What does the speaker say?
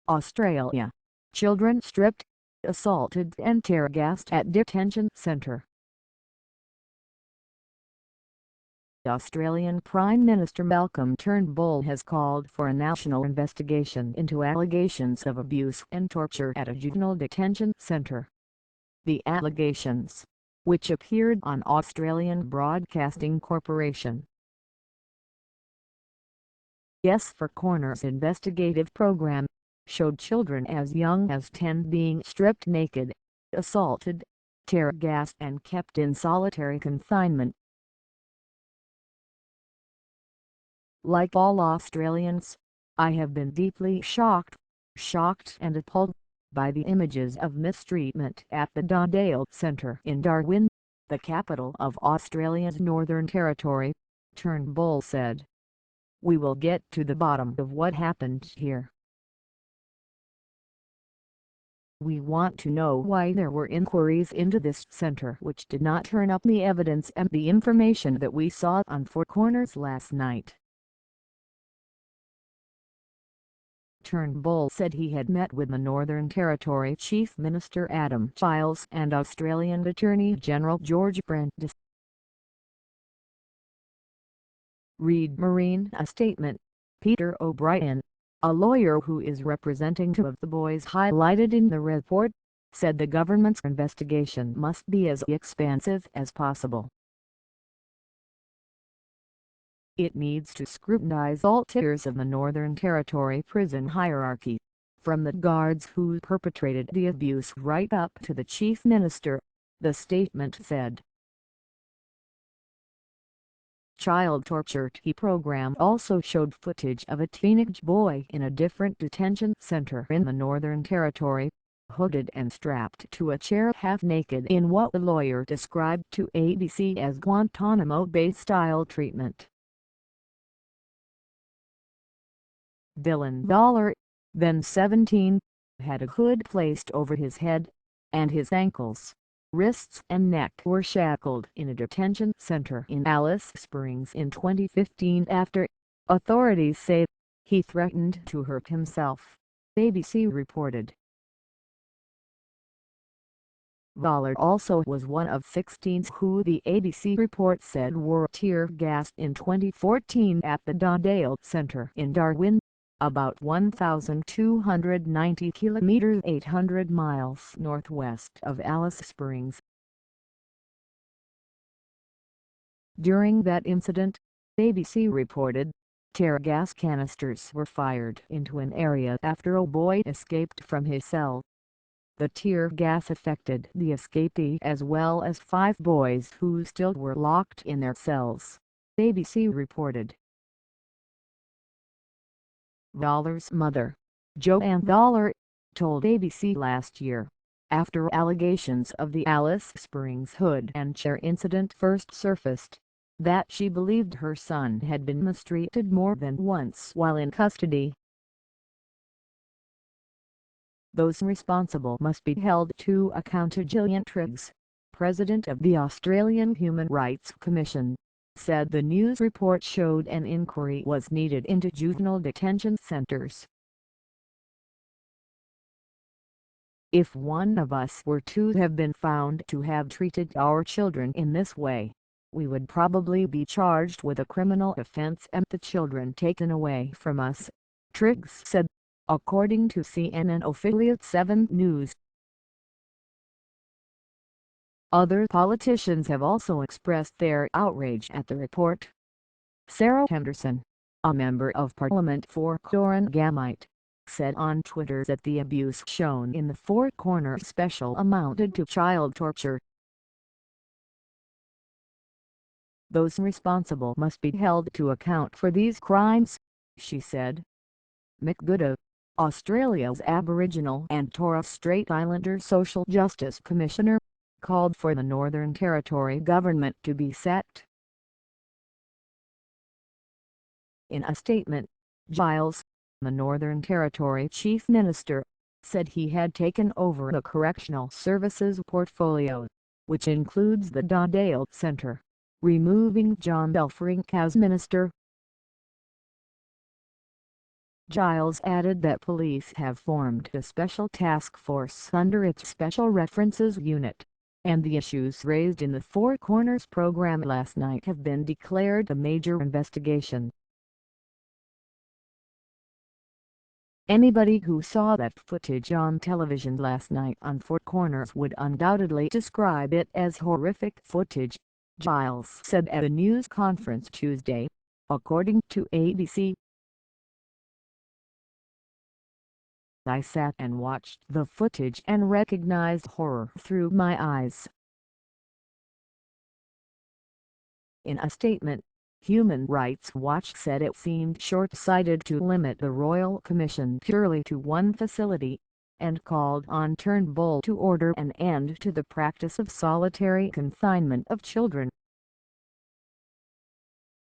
Australia. Children stripped, assaulted and tear-gassed at detention centre. Australian Prime Minister Malcolm Turnbull has called for a national investigation into allegations of abuse and torture at a juvenile detention centre. The allegations, which appeared on Australian Broadcasting Corporation Yes for Corner's investigative program, showed children as young as 10 being stripped naked, assaulted, tear-gassed and kept in solitary confinement. Like all Australians, I have been deeply shocked and appalled by the images of mistreatment at the Dondale Centre in Darwin, the capital of Australia's Northern Territory, Turnbull said. We will get to the bottom of what happened here. We want to know why there were inquiries into this centre which did not turn up the evidence and the information that we saw on Four Corners last night. Turnbull said he had met with the Northern Territory Chief Minister Adam Giles and Australian Attorney-General George Brandis. Read Marine. A statement. Peter O'Brien, a lawyer who is representing two of the boys highlighted in the report, said the government's investigation must be as expansive as possible. It needs to scrutinize all tiers of the Northern Territory prison hierarchy, from the guards who perpetrated the abuse right up to the Chief Minister, the statement said. Child torture program also showed footage of a teenage boy in a different detention center in the Northern Territory, hooded and strapped to a chair half-naked in what the lawyer described to ABC as Guantanamo Bay-style treatment. Dylan Dollar, then 17, had a hood placed over his head, and his ankles, wrists and neck were shackled in a detention center in Alice Springs in 2015 after, authorities say, he threatened to hurt himself, ABC reported. Dollar also was one of 16 who the ABC report said were tear-gassed in 2014 at the Dondale Centre in Darwin, about 1,290 kilometers 800 miles northwest of Alice Springs. During that incident, ABC reported, tear gas canisters were fired into an area after a boy escaped from his cell. The tear gas affected the escapee as well as 5 boys who still were locked in their cells, ABC reported. Dollar's mother, Joanne Dollar, told ABC last year, after allegations of the Alice Springs hood and chair incident first surfaced, that she believed her son had been mistreated more than once while in custody. Those responsible must be held to account. Gillian Triggs, president of the Australian Human Rights Commission, said the news report showed an inquiry was needed into juvenile detention centres. If one of us were to have been found to have treated our children in this way, we would probably be charged with a criminal offence and the children taken away from us, Triggs said, according to CNN affiliate 7 News. Other politicians have also expressed their outrage at the report. Sarah Henderson, a member of Parliament for Corangamite, said on Twitter that the abuse shown in the Four Corners special amounted to child torture. Those responsible must be held to account for these crimes, she said. Mick Gooda, Australia's Aboriginal and Torres Strait Islander Social Justice Commissioner, called for the Northern Territory government to be sacked. In a statement, Giles, the Northern Territory Chief Minister, said he had taken over the Correctional Services portfolio, which includes the Dondale Centre, removing John Elferink as minister. Giles added that police have formed a special task force under its Special References Unit, and the issues raised in the Four Corners program last night have been declared a major investigation. Anybody who saw that footage on television last night on Four Corners would undoubtedly describe it as horrific footage, Giles said at a news conference Tuesday, according to ABC. I sat and watched the footage and recognized horror through my eyes. In a statement, Human Rights Watch said it seemed short-sighted to limit the Royal Commission purely to one facility, and called on Turnbull to order an end to the practice of solitary confinement of children.